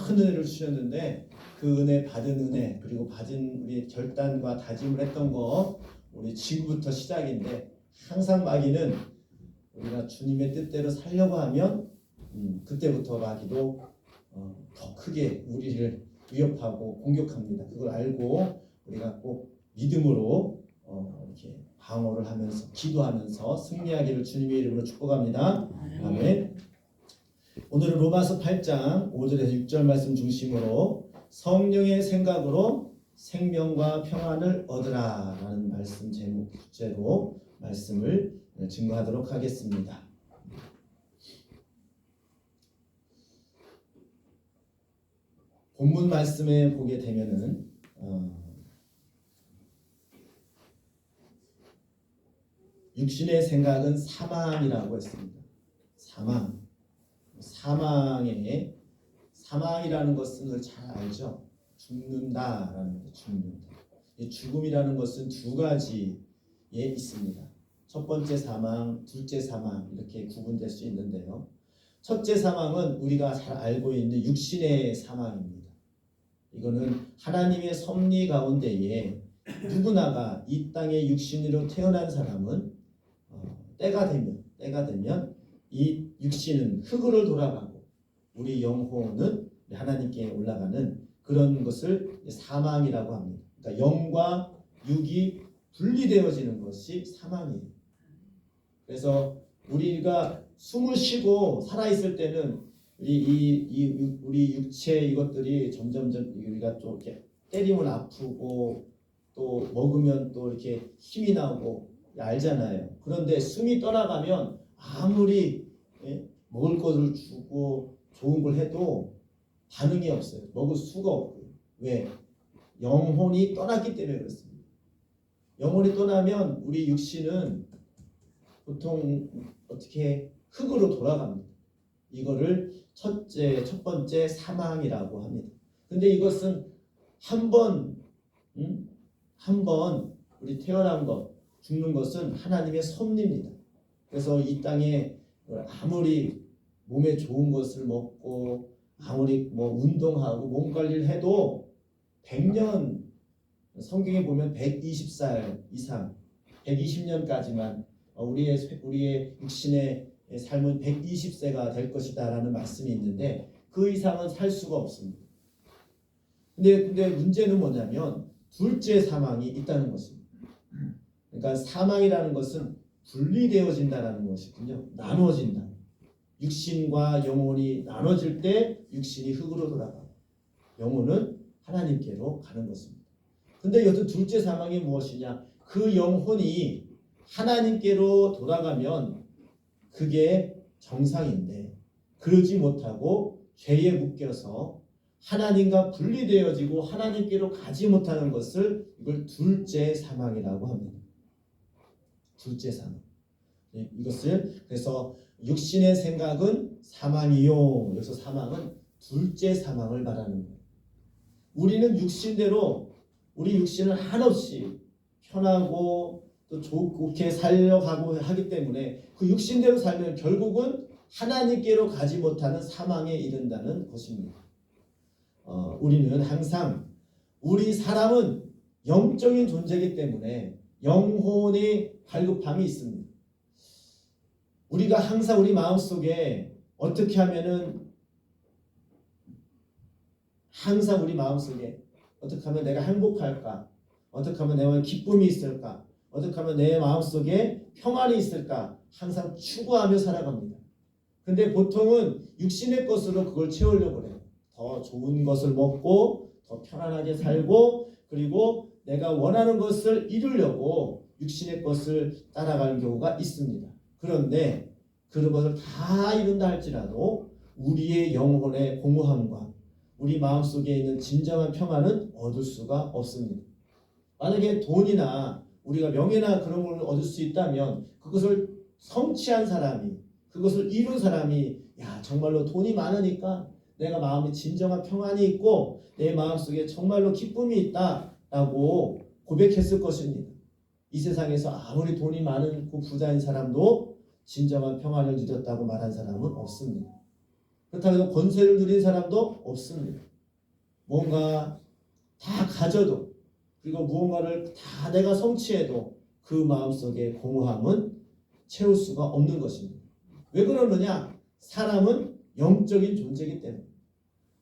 큰 은혜를 주셨는데 그 은혜 받은 은혜 그리고 받은 우리 결단과 다짐을 했던 거 우리 지금부터 시작인데 항상 마귀는 우리가 주님의 뜻대로 살려고 하면 그때부터 마귀도 더 크게 우리를 위협하고 공격합니다. 그걸 알고 우리가 꼭 믿음으로 이렇게 방어를 하면서 기도하면서 승리하기를 주님의 이름으로 축복합니다. 아멘. 오늘은 로마서 8장 5절에서 6절 말씀 중심으로 성령의 생각으로 생명과 평안을 얻으라 라는 말씀 제목 주제로 말씀을 증거하도록 하겠습니다. 본문 말씀에 보게 되면은 육신의 생각은 사망이라고 했습니다. 사망이라는 것은 우리 잘 알죠. 죽는다라는 거, 죽는다. 이 죽음이라는 것은 두 가지에 있습니다. 첫 번째 사망, 둘째 사망 이렇게 구분될 수 있는데요. 첫째 사망은 우리가 잘 알고 있는 육신의 사망입니다. 이거는 하나님의 섭리 가운데에 누구나가 이 땅에 육신으로 태어난 사람은 때가 되면 이 육신은 흙으로 돌아가고 우리 영혼은 하나님께 올라가는 그런 것을 사망이라고 합니다. 그러니까 영과 육이 분리되어지는 것이 사망이에요. 그래서 우리가 숨을 쉬고 살아있을 때는 우리 육체 이것들이 점점 우리가 또 이렇게 때리면 아프고 또 먹으면 또 이렇게 힘이 나고 알잖아요. 그런데 숨이 떠나가면 아무리 먹을 것을 주고 좋은 걸 해도 반응이 없어요. 먹을 수가 없고요. 왜? 영혼이 떠났기 때문에 그렇습니다. 영혼이 떠나면 우리 육신은 보통 어떻게 흙으로 돌아갑니다. 이거를 첫 번째 사망이라고 합니다. 근데 이것은 한 번 우리 태어난 것, 죽는 것은 하나님의 섭리입니다. 그래서 이 땅에 아무리 몸에 좋은 것을 먹고 아무리 운동하고 몸 관리를 해도 100년, 성경에 보면 120살 이상 120년까지만 우리의 육신의 삶은 120세가 될 것이다 라는 말씀이 있는데 그 이상은 살 수가 없습니다. 근데 문제는 뭐냐면 둘째 사망이 있다는 것입니다. 그러니까 사망이라는 것은 분리되어진다는 것이군요. 나눠진다. 육신과 영혼이 나눠질 때 육신이 흙으로 돌아가고 영혼은 하나님께로 가는 것입니다. 근데 여튼 둘째 사망이 무엇이냐? 그 영혼이 하나님께로 돌아가면 그게 정상인데 그러지 못하고 죄에 묶여서 하나님과 분리되어지고 하나님께로 가지 못하는 것을 이걸 둘째 사망이라고 합니다. 둘째 사망. 이것을 그래서 육신의 생각은 사망이요. 여기서 사망은 둘째 사망을 말하는 거예요. 우리는 육신대로 우리 육신은 한없이 편하고 또 좋게 살려가고 하기 때문에 그 육신대로 살면 결국은 하나님께로 가지 못하는 사망에 이른다는 것입니다. 우리는 항상 우리 사람은 영적인 존재이기 때문에 영혼의 갈급함이 있습니다. 우리가 항상 우리 마음속에 어떻게 하면은 항상 우리 마음속에 어떻게 하면 내가 행복할까? 어떻게 하면 내 마음에 기쁨이 있을까? 어떻게 하면 내 마음속에 평안이 있을까? 항상 추구하며 살아갑니다. 근데 보통은 육신의 것으로 그걸 채우려고 해요. 더 좋은 것을 먹고 더 편안하게 살고 그리고 내가 원하는 것을 이루려고 육신의 것을 따라가는 경우가 있습니다. 그런데 그런 것을 다 이룬다 할지라도 우리의 영혼의 공허함과 우리 마음속에 있는 진정한 평안은 얻을 수가 없습니다. 만약에 돈이나 우리가 명예나 그런 걸 얻을 수 있다면 그것을 성취한 사람이 그것을 이룬 사람이 정말로 돈이 많으니까 내가 마음에 진정한 평안이 있고 내 마음속에 정말로 기쁨이 있다라고 고백했을 것입니다. 이 세상에서 아무리 돈이 많은 부자인 사람도 진정한 평안을 누렸다고 말한 사람은 없습니다. 그렇다고 해서 권세를 누린 사람도 없습니다. 뭔가 다 가져도 그리고 무언가를 다 내가 성취해도 그 마음속에 공허함은 채울 수가 없는 것입니다. 왜 그러느냐? 사람은 영적인 존재이기 때문에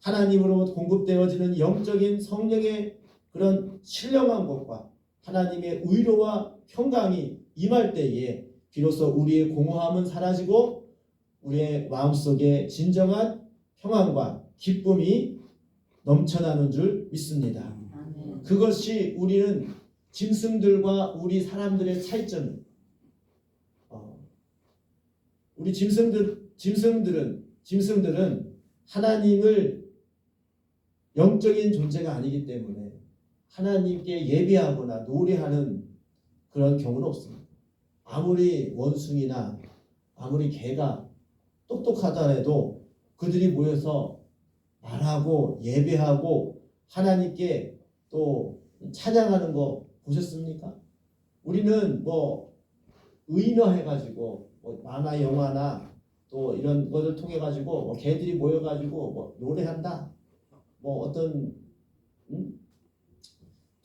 하나님으로부터 공급되어지는 영적인 성령의 그런 신령한 것과 하나님의 의로와 평강이 임할 때에 비로소 우리의 공허함은 사라지고 우리의 마음속에 진정한 평안과 기쁨이 넘쳐나는 줄 믿습니다. 그것이 우리는 짐승들과 우리 사람들의 차이점입니다. 우리 짐승들은 하나님을 영적인 존재가 아니기 때문에 하나님께 예배하거나 노래하는 그런 경우는 없습니다. 아무리 원숭이나 아무리 개가 똑똑하더라도 그들이 모여서 말하고 예배하고 하나님께 또 찬양하는 거 보셨습니까? 우리는 뭐 의인화해가지고 뭐 만화 영화나 또 이런 것을 통해 가지고 뭐 개들이 모여가지고 뭐 노래한다, 뭐 어떤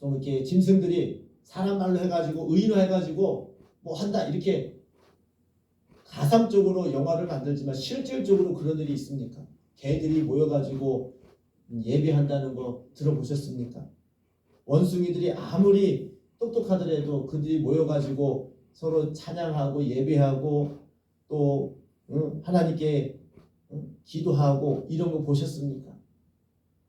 좀 이렇게 짐승들이 사람 말로 해가지고 의인화해가지고 뭐 한다 이렇게 가상적으로 영화를 만들지만 실질적으로 그런 일이 있습니까? 개들이 모여가지고 예배한다는 거 들어보셨습니까? 원숭이들이 아무리 똑똑하더라도 그들이 모여가지고 서로 찬양하고 예배하고 또 하나님께 기도하고 이런 거 보셨습니까?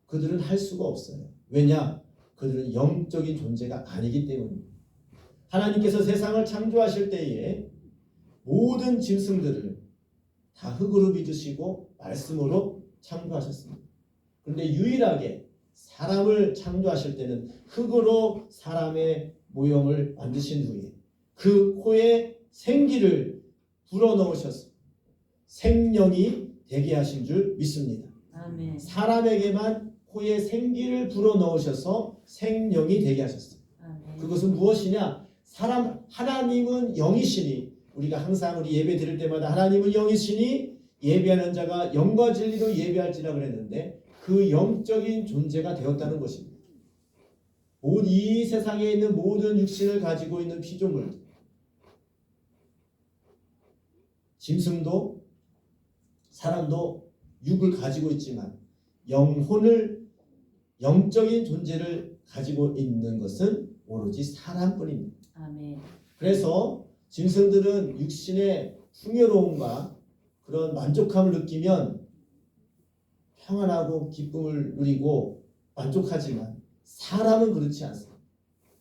그들은 할 수가 없어요. 왜냐? 그들은 영적인 존재가 아니기 때문입니다. 하나님께서 세상을 창조하실 때에 모든 짐승들을 다 흙으로 빚으시고 말씀으로 창조하셨습니다. 그런데 유일하게 사람을 창조하실 때는 흙으로 사람의 모형을 만드신 후에 그 코에 생기를 불어넣으셔서 생명이 되게 하신 줄 믿습니다. 아멘. 사람에게만 코에 생기를 불어넣으셔서 생명이 되게 하셨어요. 아멘. 그것은 무엇이냐? 하나님은 영이시니 우리가 항상 우리 예배 드릴 때마다 하나님은 영이시니 예배하는 자가 영과 진리로 예배할지라 그랬는데 그 영적인 존재가 되었다는 것입니다. 이 세상에 있는 모든 육신을 가지고 있는 피조물, 짐승도 사람도 육을 가지고 있지만 영적인 존재를 가지고 있는 것은 오로지 사람뿐입니다. 아멘. 그래서 짐승들은 육신의 풍요로움과 그런 만족함을 느끼면 평안하고 기쁨을 누리고 만족하지만 사람은 그렇지 않습니다.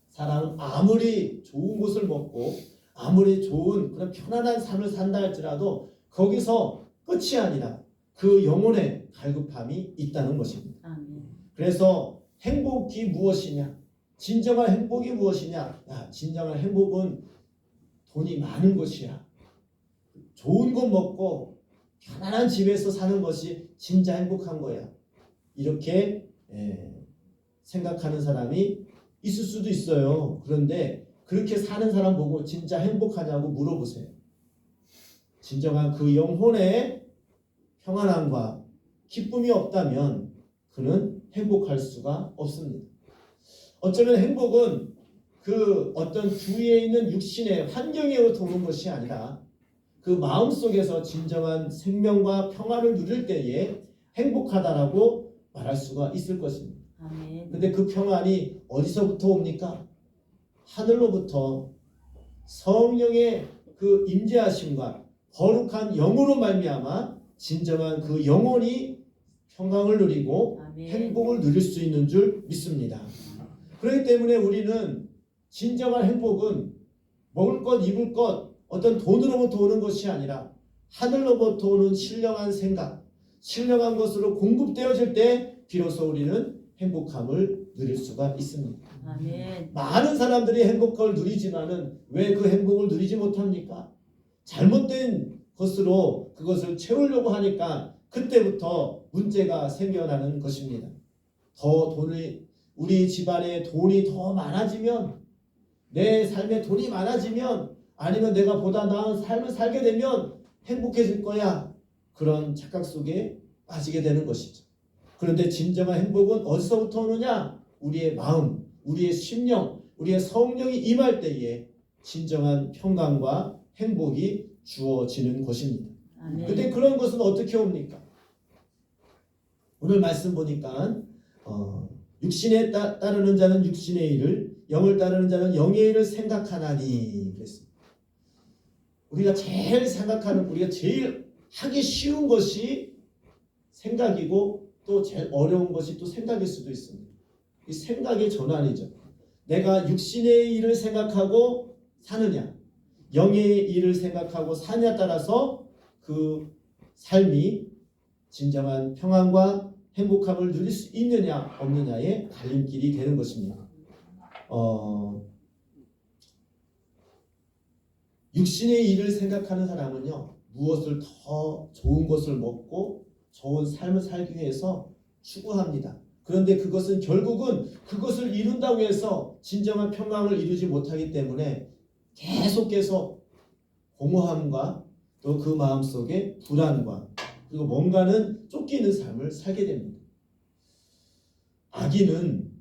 사람은 아무리 좋은 것을 먹고 아무리 좋은 그런 편안한 삶을 산다 할지라도 거기서 끝이 아니라 그 영혼의 갈급함이 있다는 것입니다. 아멘. 그래서 행복이 무엇이냐? 진정한 행복이 무엇이냐? 진정한 행복은 돈이 많은 것이야. 좋은 것 먹고 편안한 집에서 사는 것이 진짜 행복한 거야. 이렇게 생각하는 사람이 있을 수도 있어요. 그런데 그렇게 사는 사람 보고 진짜 행복하냐고 물어보세요. 진정한 그 영혼의 평안함과 기쁨이 없다면 그는 행복할 수가 없습니다. 어쩌면 행복은 그 어떤 주위에 있는 육신의 환경으로부터 오는 것이 아니라 그 마음속에서 진정한 생명과 평안을 누릴 때에 행복하다라고 말할 수가 있을 것입니다. 아멘. 근데 그 평안이 어디서부터 옵니까? 하늘로부터 성령의 그 임재하심과 거룩한 영으로 말미암아 진정한 그 영혼이 평강을 누리고 아멘. 행복을 누릴 수 있는 줄 믿습니다. 그렇기 때문에 우리는 진정한 행복은 먹을 것, 입을 것, 어떤 돈으로부터 오는 것이 아니라 하늘로부터 오는 신령한 생각, 신령한 것으로 공급되어질 때 비로소 우리는 행복함을 누릴 수가 있습니다. 아멘. 많은 사람들이 행복을 누리지만은 왜 그 행복을 누리지 못합니까? 잘못된 것으로 그것을 채우려고 하니까 그때부터 문제가 생겨나는 것입니다. 우리 집안에 돈이 더 많아지면, 내 삶에 돈이 많아지면, 아니면 내가 보다 나은 삶을 살게 되면 행복해질 거야. 그런 착각 속에 빠지게 되는 것이죠. 그런데 진정한 행복은 어디서부터 오느냐? 우리의 마음, 우리의 심령, 우리의 성령이 임할 때에 진정한 평강과 행복이 주어지는 것입니다. 근데 그런 것은 어떻게 옵니까? 오늘 말씀 보니까 육신에 따르는 자는 육신의 일을, 영을 따르는 자는 영의 일을 생각하나니 그랬습니다. 우리가 제일 하기 쉬운 것이 생각이고 또 제일 어려운 것이 또 생각일 수도 있습니다. 이 생각의 전환이죠. 내가 육신의 일을 생각하고 사느냐, 영의 일을 생각하고 사느냐에 따라서 그 삶이 진정한 평안과 행복함을 누릴 수 있느냐 없느냐의 갈림길이 되는 것입니다. 육신의 일을 생각하는 사람은요, 무엇을 더 좋은 것을 먹고 좋은 삶을 살기 위해서 추구합니다. 그런데 그것은 결국은 그것을 이룬다고 해서 진정한 평강을 이루지 못하기 때문에 계속해서 공허함과 또 그 마음속에 불안과 그리고 뭔가는 쫓기는 삶을 살게 됩니다. 악인은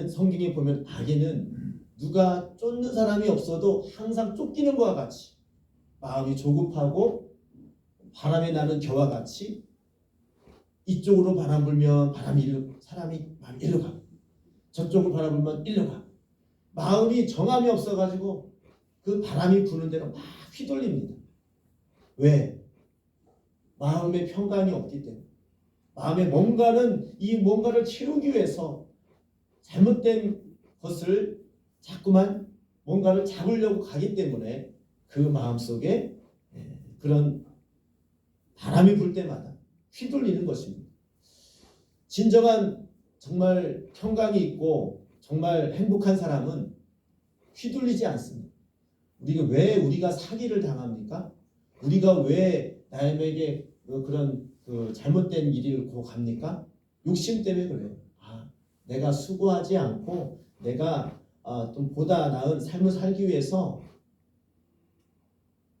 성경에 보면 악인은 누가 쫓는 사람이 없어도 항상 쫓기는 것과 같이 마음이 조급하고 바람에 나는 겨와 같이 이쪽으로 바람 불면 사람이 일로 가, 저쪽으로 바람 불면 일로 가. 마음이 정함이 없어가지고 그 바람이 부는 대로 막 휘둘립니다. 왜? 마음의 평강이 없기 때문에. 마음에 뭔가를 채우기 위해서 잘못된 것을 자꾸만 뭔가를 잡으려고 가기 때문에 그 마음속에 그런 바람이 불 때마다 휘둘리는 것입니다. 진정한 정말 평강이 있고 정말 행복한 사람은 휘둘리지 않습니다. 우리가 사기를 당합니까? 우리가 왜 남에게 그런 잘못된 일을 갑니까? 욕심 때문에 그래요. 내가 수고하지 않고 내가 좀 보다 나은 삶을 살기 위해서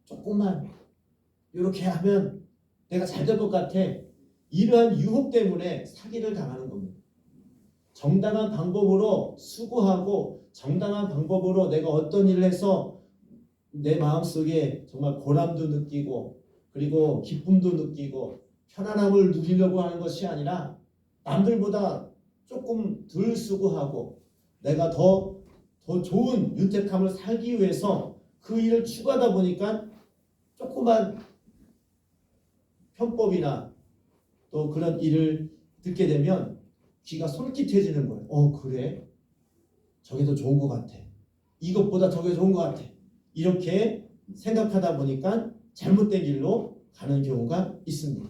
조금만 이렇게 하면 내가 잘 될 것 같아. 이러한 유혹 때문에 사기를 당하는 겁니다. 정당한 방법으로 수고하고 정당한 방법으로 내가 어떤 일을 해서 내 마음속에 정말 보람도 느끼고 그리고 기쁨도 느끼고 편안함을 누리려고 하는 것이 아니라 남들보다 조금 덜 수고하고 내가 더 좋은 윤택함을 살기 위해서 그 일을 추구하다 보니까 조그만 편법이나 또 그런 일을 듣게 되면 귀가 솔깃해지는 거예요. 그래? 저게 더 좋은 것 같아. 이것보다 저게 좋은 것 같아. 이렇게 생각하다 보니까 잘못된 길로 가는 경우가 있습니다.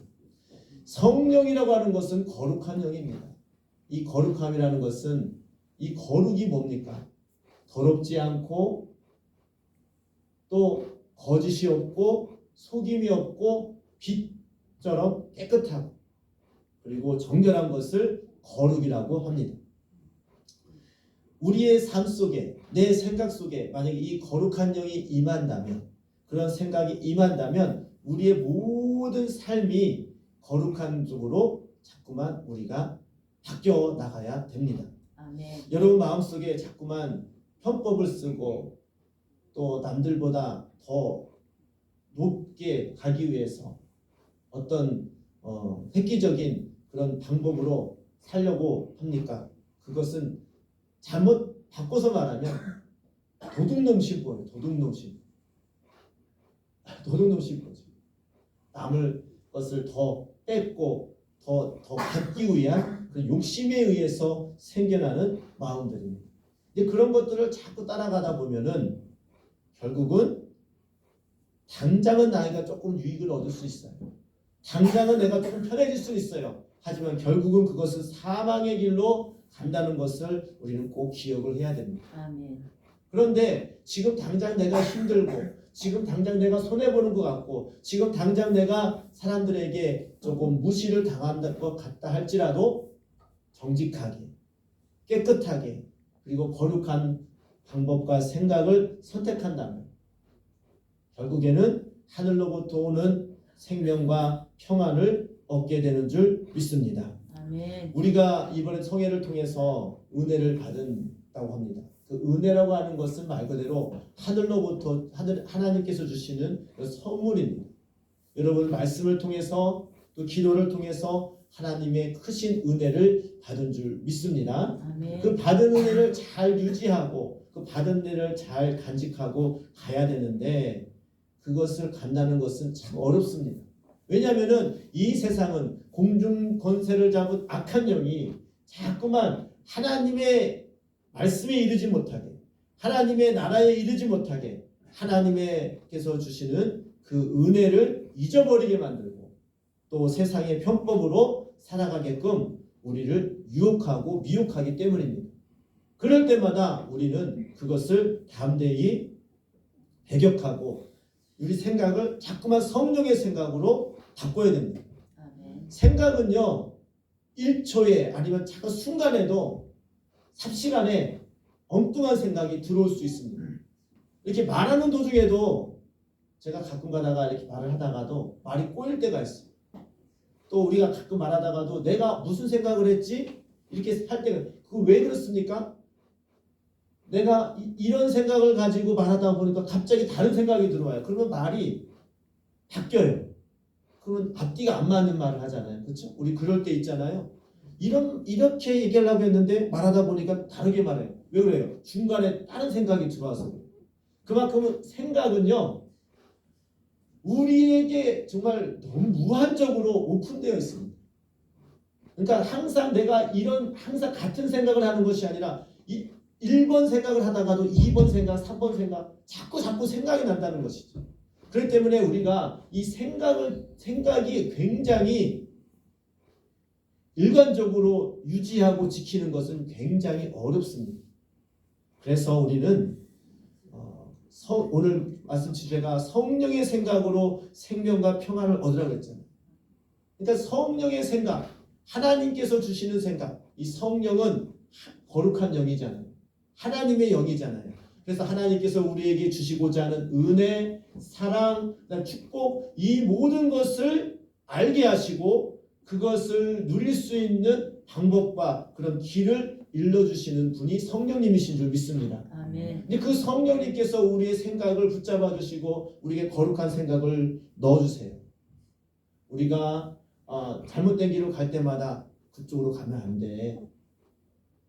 성령이라고 하는 것은 거룩한 영입니다. 이 거룩함이라는 것은 이 거룩이 뭡니까? 더럽지 않고 또 거짓이 없고 속임이 없고 빛처럼 깨끗하고 그리고 정결한 것을 거룩이라고 합니다. 우리의 삶 속에 내 생각 속에 만약에 이 거룩한 영이 임한다면 그런 생각이 임한다면 우리의 모든 삶이 거룩한 쪽으로 자꾸만 우리가 바뀌어 나가야 됩니다. 아멘. 여러분 마음속에 자꾸만 편법을 쓰고 또 남들보다 더 높게 가기 위해서 어떤 획기적인 그런 방법으로 살려고 합니까? 그것은 잘못 바꿔서 말하면 도둑놈식이에요. 도둑놈식. 남을 것을 더 뺏고 더 받기 위한 그 욕심에 의해서 생겨나는 마음들입니다. 이제 그런 것들을 자꾸 따라가다 보면은 결국은 당장은 나이가 조금 유익을 얻을 수 있어요. 당장은 내가 조금 편해질 수 있어요. 하지만 결국은 그것은 사망의 길로 간다는 것을 우리는 꼭 기억을 해야 됩니다. 아멘. 그런데 지금 당장 내가 힘들고 지금 당장 내가 손해보는 것 같고 지금 당장 내가 사람들에게 조금 무시를 당한 것 같다 할지라도 정직하게 깨끗하게 그리고 거룩한 방법과 생각을 선택한다면 결국에는 하늘로부터 오는 생명과 평안을 얻게 되는 줄 믿습니다. 아멘. 우리가 이번에 성회를 통해서 은혜를 받은다고 합니다. 그 은혜라고 하는 것은 말 그대로 하늘로부터 하나님께서 주시는 선물입니다. 여러분 말씀을 통해서 또 기도를 통해서 하나님의 크신 은혜를 받은 줄 믿습니다. 아멘. 그 받은 은혜를 잘 유지하고 그 받은 은혜를 잘 간직하고 가야 되는데 그것을 간다는 것은 참 어렵습니다. 왜냐하면은 이 세상은 공중 권세를 잡은 악한 영이 자꾸만 하나님의 말씀에 이르지 못하게, 하나님의 나라에 이르지 못하게 하나님께서 주시는 그 은혜를 잊어버리게 만들고 또 세상의 편법으로 살아가게끔 우리를 유혹하고 미혹하기 때문입니다. 그럴 때마다 우리는 그것을 담대히 배격하고 우리 생각을 자꾸만 성령의 생각으로 바꿔야 됩니다. 아멘. 생각은요 1초에 아니면 잠깐 순간에도 삽시간에 엉뚱한 생각이 들어올 수 있습니다. 이렇게 말하는 도중에도 제가 가끔 가다가 이렇게 말을 하다가도 말이 꼬일 때가 있어요. 또 우리가 가끔 말하다가도 내가 무슨 생각을 했지? 이렇게 할 때가 그거 왜 그렇습니까? 내가 이런 생각을 가지고 말하다 보니까 갑자기 다른 생각이 들어와요. 그러면 말이 바뀌어요. 그러면 앞뒤가 안 맞는 말을 하잖아요. 그렇죠? 우리 그럴 때 있잖아요. 이렇게 얘기하려고 했는데 말하다 보니까 다르게 말해요. 왜 그래요? 중간에 다른 생각이 들어와서 그래요. 그만큼 생각은요 우리에게 정말 너무 무한적으로 오픈되어 있습니다. 그러니까 항상 내가 항상 같은 생각을 하는 것이 아니라 1번 생각을 하다가도 2번 생각, 3번 생각 자꾸 생각이 난다는 것이죠. 그렇기 때문에 우리가 이 생각이 굉장히 일관적으로 유지하고 지키는 것은 굉장히 어렵습니다. 그래서 우리는 오늘 말씀 주제가 성령의 생각으로 생명과 평안을 얻으라고 했잖아요. 그러니까 성령의 생각, 하나님께서 주시는 생각, 이 성령은 거룩한 영이잖아요. 하나님의 영이잖아요. 그래서 하나님께서 우리에게 주시고자 하는 은혜, 사랑, 축복 이 모든 것을 알게 하시고 그것을 누릴 수 있는 방법과 그런 길을 일러주시는 분이 성령님이신 줄 믿습니다. 아멘. 근데 그 성령님께서 우리의 생각을 붙잡아 주시고 우리에게 거룩한 생각을 넣어주세요. 우리가 잘못된 길로 갈 때마다 그쪽으로 가면 안 돼.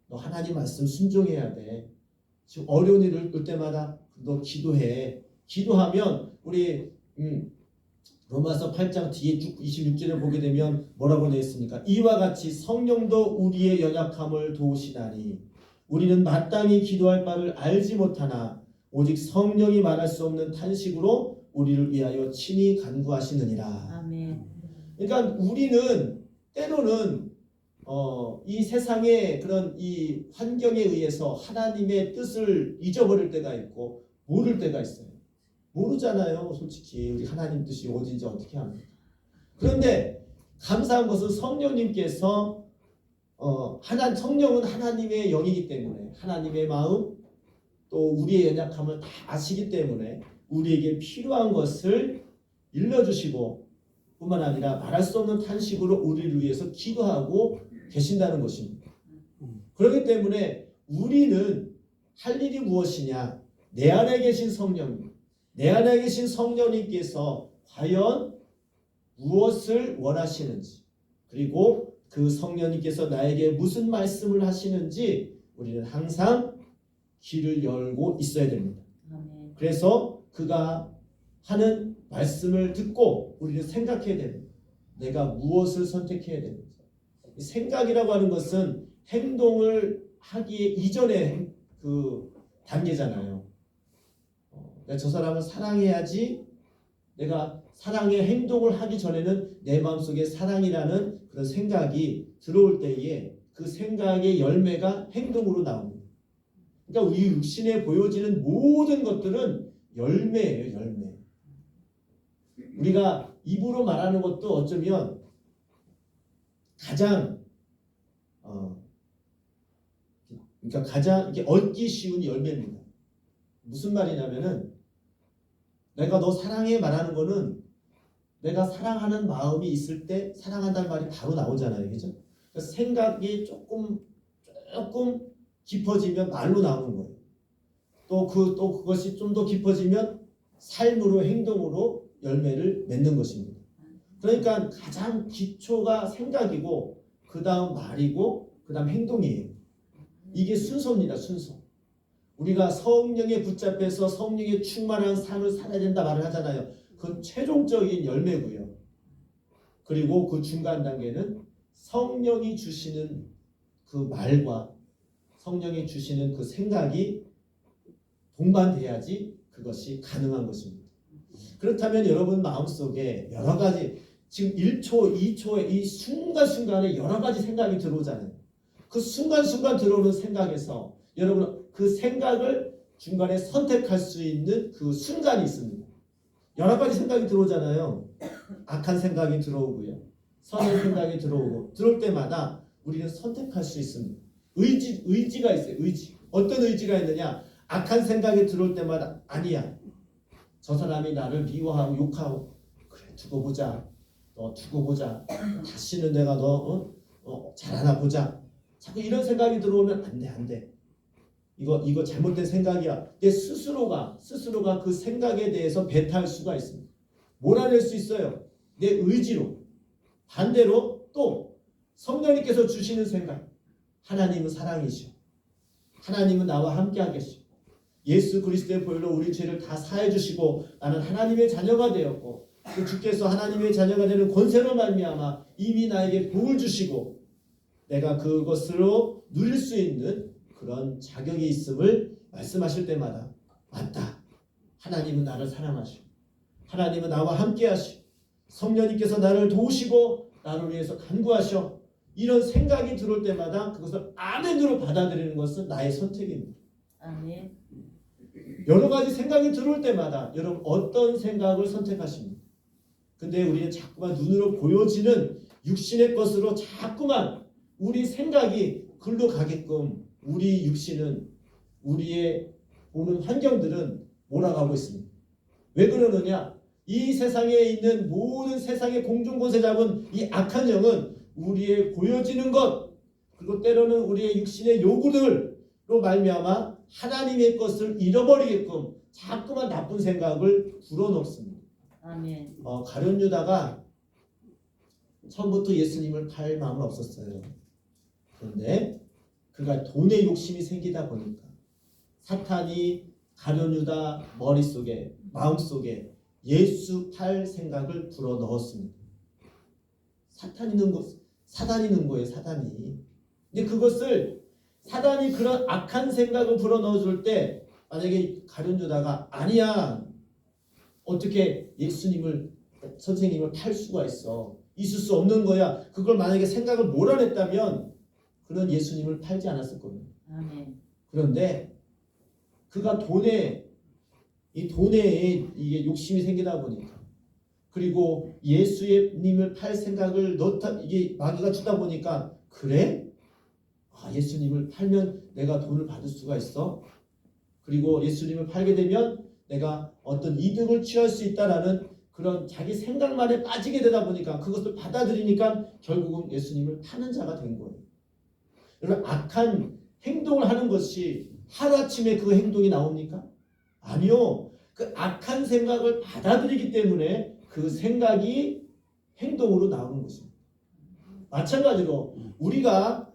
너 하나님 말씀 순종해야 돼. 지금 어려운 일을 올 때마다 너 기도해. 기도하면 우리 로마서 8장 뒤에 쭉 26절을 보게 되면 뭐라고 되어 있습니까? 이와 같이 성령도 우리의 연약함을 도우시나니 우리는 마땅히 기도할 바를 알지 못하나 오직 성령이 말할 수 없는 탄식으로 우리를 위하여 친히 간구하시느니라. 아멘. 그러니까 우리는 때로는 이 세상의 그런 이 환경에 의해서 하나님의 뜻을 잊어버릴 때가 있고 모를 때가 있어요. 모르잖아요. 솔직히 우리 하나님 뜻이 어딘지 어떻게 합니까? 그런데 감사한 것은 성령님께서 성령은 하나님의 영이기 때문에 하나님의 마음 또 우리의 연약함을 다 아시기 때문에 우리에게 필요한 것을 일러주시고 뿐만 아니라 말할 수 없는 탄식으로 우리를 위해서 기도하고 계신다는 것입니다. 그렇기 때문에 우리는 할 일이 무엇이냐? 내 안에 계신 성령님, 내 안에 계신 성령님께서 과연 무엇을 원하시는지 그리고 그 성령님께서 나에게 무슨 말씀을 하시는지 우리는 항상 귀를 열고 있어야 됩니다. 아멘. 그래서 그가 하는 말씀을 듣고 우리는 생각해야 됩니다. 내가 무엇을 선택해야 되는지. 생각이라고 하는 것은 행동을 하기에 이전의 그 단계잖아요. 내가 저 사람을 사랑해야지. 내가 사랑의 행동을 하기 전에는 내 마음속에 사랑이라는 그런 생각이 들어올 때에 그 생각의 열매가 행동으로 나옵니다. 그러니까 이 육신에 보여지는 모든 것들은 열매예요. 열매. 우리가 입으로 말하는 것도 어쩌면 가장 그러니까 가장 이게 얻기 쉬운 열매입니다. 무슨 말이냐면은 내가 너 사랑해 말하는 거는 내가 사랑하는 마음이 있을 때 사랑한다는 말이 바로 나오잖아요. 그죠? 그래서 생각이 조금 깊어지면 말로 나오는 거예요. 또 그것이 좀 더 깊어지면 삶으로 행동으로 열매를 맺는 것입니다. 그러니까 가장 기초가 생각이고 그 다음 말이고 그 다음 행동이에요. 이게 순서입니다. 순서. 우리가 성령에 붙잡혀서 성령에 충만한 삶을 살아야 된다 말을 하잖아요. 그건 최종적인 열매고요. 그리고 그 중간 단계는 성령이 주시는 그 말과 성령이 주시는 그 생각이 동반돼야지 그것이 가능한 것입니다. 그렇다면 여러분 마음속에 여러 가지 지금 1초, 2초의 이 순간순간에 여러 가지 생각이 들어오잖아요. 그 순간순간 들어오는 생각에서 여러분 그 생각을 중간에 선택할 수 있는 그 순간이 있습니다. 여러 가지 생각이 들어오잖아요. 악한 생각이 들어오고요. 선한 생각이 들어오고 들어올 때마다 우리는 선택할 수 있습니다. 의지가 있어요. 의지. 어떤 의지가 있느냐? 악한 생각이 들어올 때마다 아니야. 저 사람이 나를 미워하고 욕하고 그래 두고 보자. 너 두고 보자. 다시는 내가 너 잘하나 보자. 자꾸 이런 생각이 들어오면 안 돼. 이거 잘못된 생각이야. 내 스스로가 그 생각에 대해서 배타할 수가 있습니다. 몰아낼 수 있어요. 내 의지로. 반대로 또 성령님께서 주시는 생각. 하나님은 사랑이시오. 하나님은 나와 함께 하겠시오. 예수 그리스도의 보혈로 우리 죄를 다 사해 주시고 나는 하나님의 자녀가 되었고 그 주께서 하나님의 자녀가 되는 권세로 말미암아 이미 나에게 복을 주시고 내가 그것으로 누릴 수 있는 그런 자격이 있음을 말씀하실 때마다 맞다. 하나님은 나를 사랑하시고 하나님은 나와 함께 하시고 성령님께서 나를 도우시고 나를 위해서 간구하셔. 이런 생각이 들어올 때마다 그것을 아멘으로 받아들이는 것은 나의 선택입니다. 아멘. 여러 가지 생각이 들어올 때마다 여러분 어떤 생각을 선택하십니까? 근데 우리는 자꾸만 눈으로 보여지는 육신의 것으로 자꾸만 우리 생각이 글로 가게끔 우리 육신은 우리의 보는 환경들은 몰아가고 있습니다. 왜 그러느냐? 이 세상에 있는 모든 세상의 공중권세 잡은 이 악한 영은 우리의 보여지는 것 그리고 때로는 우리의 육신의 요구들로 말미암아 하나님의 것을 잃어버리게끔 자꾸만 나쁜 생각을 불어넣습니다. 아멘. 가룟 유다가 처음부터 예수님을 팔 마음은 없었어요. 그런데 그가 돈의 욕심이 생기다 보니까 사탄이 가룟 유다 머릿속에 마음속에 예수 팔 생각을 불어넣었습니다. 사단이 넣은 거예요. 사단이. 근데 그것을 사단이 그런 악한 생각을 불어넣어줄 때 만약에 가룟 유다가 아니야 어떻게 예수님을 선생님을 팔 수가 있어 있을 수 없는 거야. 그걸 만약에 생각을 몰아냈다면 그는 예수님을 팔지 않았을 겁니다. 아멘. 그런데 그가 돈에 이게 욕심이 생기다 보니까 그리고 예수님을 팔 생각을 이게 마귀가 주다 보니까 그래? 예수님을 팔면 내가 돈을 받을 수가 있어? 그리고 예수님을 팔게 되면 내가 어떤 이득을 취할 수 있다라는 그런 자기 생각만에 빠지게 되다 보니까 그것을 받아들이니까 결국은 예수님을 파는 자가 된 거예요. 여러분 악한 행동을 하는 것이 하루아침에 그 행동이 나옵니까? 아니요. 그 악한 생각을 받아들이기 때문에 그 생각이 행동으로 나오는 것입니다. 마찬가지로 우리가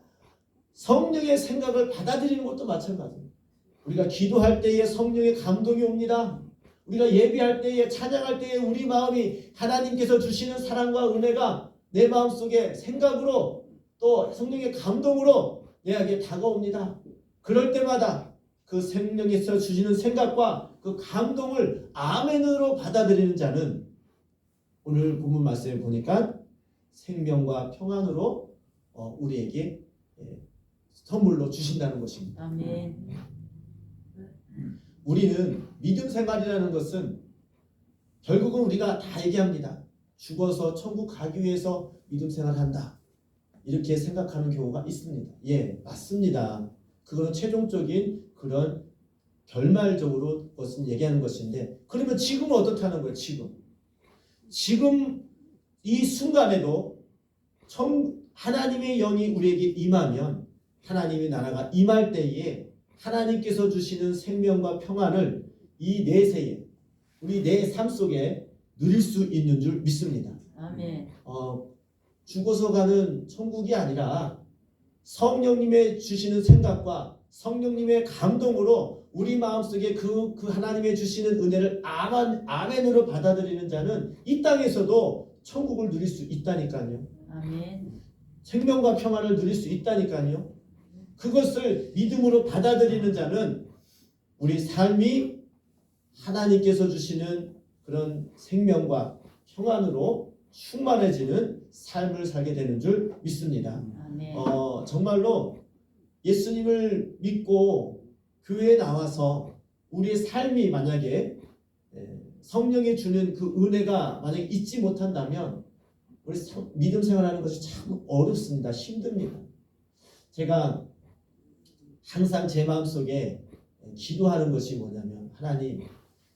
성령의 생각을 받아들이는 것도 마찬가지입니다. 우리가 기도할 때에 성령의 감동이 옵니다. 우리가 예배할 때에 찬양할 때에 우리 마음이 하나님께서 주시는 사랑과 은혜가 내 마음속에 생각으로 또 성령의 감동으로 내게 다가옵니다. 그럴 때마다 그 성령께서 주시는 생각과 그 감동을 아멘으로 받아들이는 자는 오늘 본문 말씀을 보니까 생명과 평안으로 우리에게 선물로 주신다는 것입니다. 아멘. 우리는 믿음 생활이라는 것은 결국은 우리가 다 얘기합니다. 죽어서 천국 가기 위해서 믿음 생활한다. 이렇게 생각하는 경우가 있습니다. 예, 맞습니다. 그거는 최종적인 그런 결말적으로 것은 얘기하는 것인데 그러면 지금은 어떻다는 거예요? 지금 이 순간에도 하나님의 영이 우리에게 임하면 하나님의 나라가 임할 때에 하나님께서 주시는 생명과 평안을 이 내세에 우리 내 삶 속에 누릴 수 있는 줄 믿습니다. 아멘. 죽어서 가는 천국이 아니라 성령님의 주시는 생각과 성령님의 감동으로 우리 마음속에 그 하나님의 주시는 은혜를 아멘으로 받아들이는 자는 이 땅에서도 천국을 누릴 수 있다니까요. 아멘. 생명과 평안을 누릴 수 있다니까요. 그것을 믿음으로 받아들이는 자는 우리 삶이 하나님께서 주시는 그런 생명과 평안으로 충만해지는 삶을 살게 되는 줄 믿습니다. 아멘. 정말로 예수님을 믿고 교회에 나와서 우리의 삶이 만약에 성령이 주는 그 은혜가 만약에 잊지 못한다면 우리 믿음 생활하는 것이 참 어렵습니다. 힘듭니다. 제가 항상 제 마음속에 기도하는 것이 뭐냐면 하나님,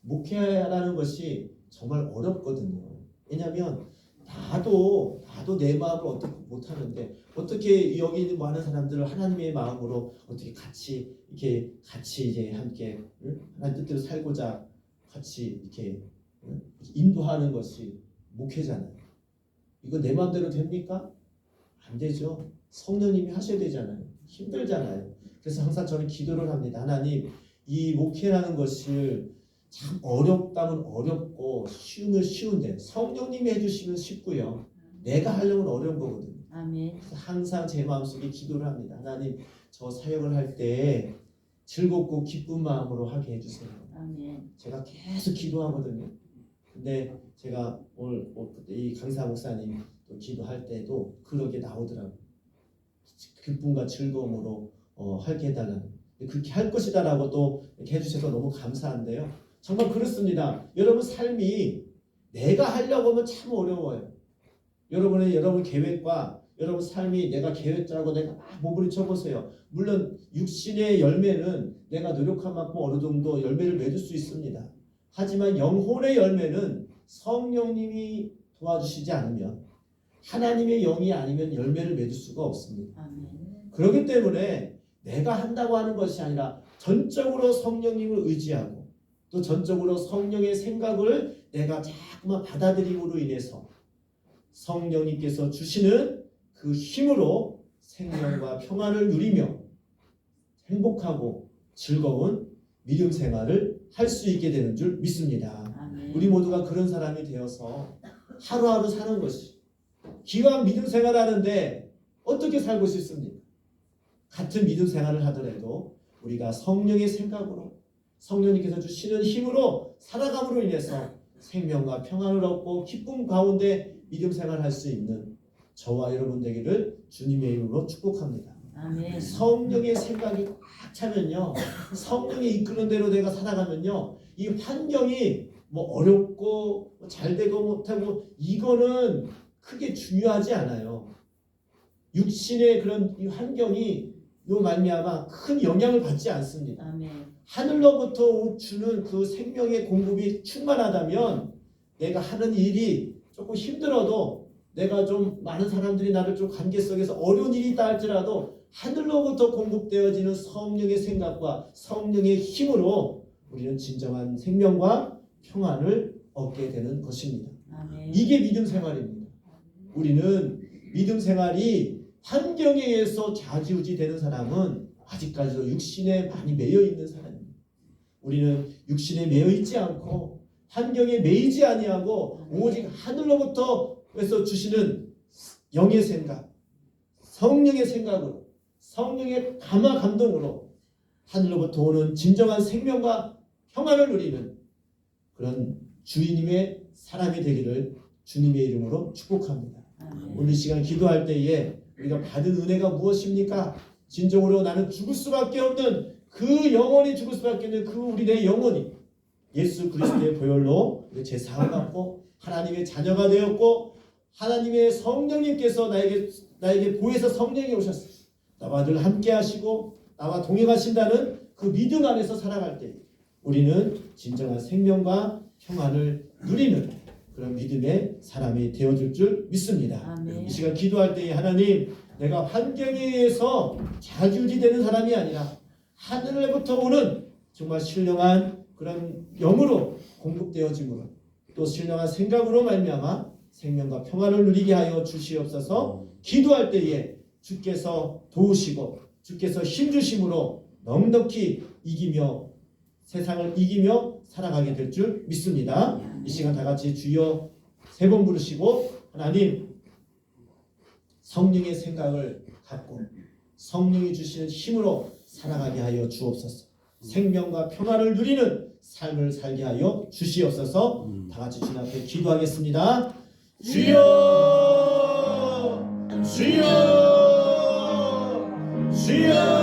목회하라는 것이 정말 어렵거든요. 왜냐하면 나도 내 마음을 어떻게 못하는데 어떻게 여기 있는 많은 사람들을 하나님의 마음으로 어떻게 같이 이제 함께 하나님 뜻대로 살고자 같이 이렇게 인도하는 것이 목회잖아요. 이거 내 마음대로 됩니까? 안 되죠. 성령님이 하셔야 되잖아요. 힘들잖아요. 그래서 항상 저는 기도를 합니다. 하나님, 이 목회라는 것을 참 어렵다면 어렵고 쉬우면 쉬운데 성령님이 해주시면 쉽고요. 내가 하려면 어려운 거거든요. 아멘. 항상 제 마음속에 기도를 합니다. 하나님, 저 사역을 할 때 즐겁고 기쁜 마음으로 하게 해주세요. 아멘. 제가 계속 기도하거든요. 근데 제가 오늘 이 강사 목사님 또 기도할 때도 그렇게 나오더라고요. 기쁨과 즐거움으로 하게 해달라는, 그렇게 할 것이다라고 또 이렇게 해주셔서 너무 감사한데요. 정말 그렇습니다. 여러분 삶이 내가 하려고 하면 참 어려워요. 여러분 계획과 여러분 삶이 내가 계획 짜고 내가 막 몸부림 쳐보세요. 물론 육신의 열매는 내가 노력한 만큼 어느 정도 열매를 맺을 수 있습니다. 하지만 영혼의 열매는 성령님이 도와주시지 않으면, 하나님의 영이 아니면 열매를 맺을 수가 없습니다. 아멘. 그렇기 때문에 내가 한다고 하는 것이 아니라 전적으로 성령님을 의지하고 또 전적으로 성령의 생각을 내가 자꾸만 받아들임으로 인해서 성령님께서 주시는 그 힘으로 생명과 평안을 누리며 행복하고 즐거운 믿음 생활을 할 수 있게 되는 줄 믿습니다. 아멘. 우리 모두가 그런 사람이 되어서 하루하루 사는 것이, 기왕 믿음 생활하는데 어떻게 살고 싶습니까? 같은 믿음 생활을 하더라도 우리가 성령의 생각으로 성령님께서 주시는 힘으로 살아감으로 인해서 생명과 평안을 얻고 기쁨 가운데 믿음 생활을 할 수 있는 저와 여러분 되기를 주님의 이름으로 축복합니다. 아멘. 성령의 생각이 꽉 차면요, 성령이 이끄는 대로 내가 살아가면요, 이 환경이 뭐 어렵고 잘 되고 못하고 이거는 크게 중요하지 않아요. 육신의 그런 이 환경이 요 말미암아 큰 영향을 받지 않습니다. 아멘. 하늘로부터 주는 그 생명의 공급이 충만하다면 내가 하는 일이 조금 힘들어도, 내가 좀 많은 사람들이 나를 좀 관계 속에서 어려운 일이 있다 할지라도 하늘로부터 공급되어지는 성령의 생각과 성령의 힘으로 우리는 진정한 생명과 평안을 얻게 되는 것입니다. 아멘. 이게 믿음 생활입니다. 우리는 믿음 생활이 환경에 의해서 좌지우지 되는 사람은 아직까지도 육신에 많이 매여 있는 사람입니다. 우리는 육신에 매여 있지 않고 환경에 매이지 아니하고 오직 하늘로부터 해서 주시는 영의 생각, 성령의 생각으로, 성령의 감화 감동으로 하늘로부터 오는 진정한 생명과 평안을 누리는 그런 주님의 사람이 되기를 주님의 이름으로 축복합니다. 아멘. 오늘 이 시간 기도할 때에 우리가 받은 은혜가 무엇입니까? 진정으로 나는 죽을 수밖에 없는, 그 영원히 죽을 수밖에 없는 그 우리 내 영혼이 예수 그리스도의 보혈로 제사함 받고 하나님의 자녀가 되었고, 하나님의 성령님께서 나에게 보혜사 성령이 오셨어요. 나와 늘 함께 하시고 나와 동행하신다는 그 믿음 안에서 살아갈 때 우리는 진정한 생명과 평안을 누리는 그런 믿음의 사람이 되어줄 줄 믿습니다. 아멘. 이 시간 기도할 때에 하나님, 내가 환경에 의해서 좌지우지되는 사람이 아니라 하늘로부터 오는 정말 신령한 그런 영으로 공급되어짐으로 또 신령한 생각으로 말미암아 생명과 평안을 누리게 하여 주시옵소서. 기도할 때에 주께서 도우시고 주께서 힘주심으로 넉넉히 이기며 세상을 이기며 살아가게 될 줄 믿습니다. 이 시간 다 같이 주여 3번 부르시고 하나님, 성령의 생각을 갖고 성령이 주시는 힘으로 살아가게 하여 주옵소서. 생명과 평안을 누리는 삶을 살게 하여 주시옵소서. 다 같이 주님 앞에 기도하겠습니다. 주여, 주여, 주여.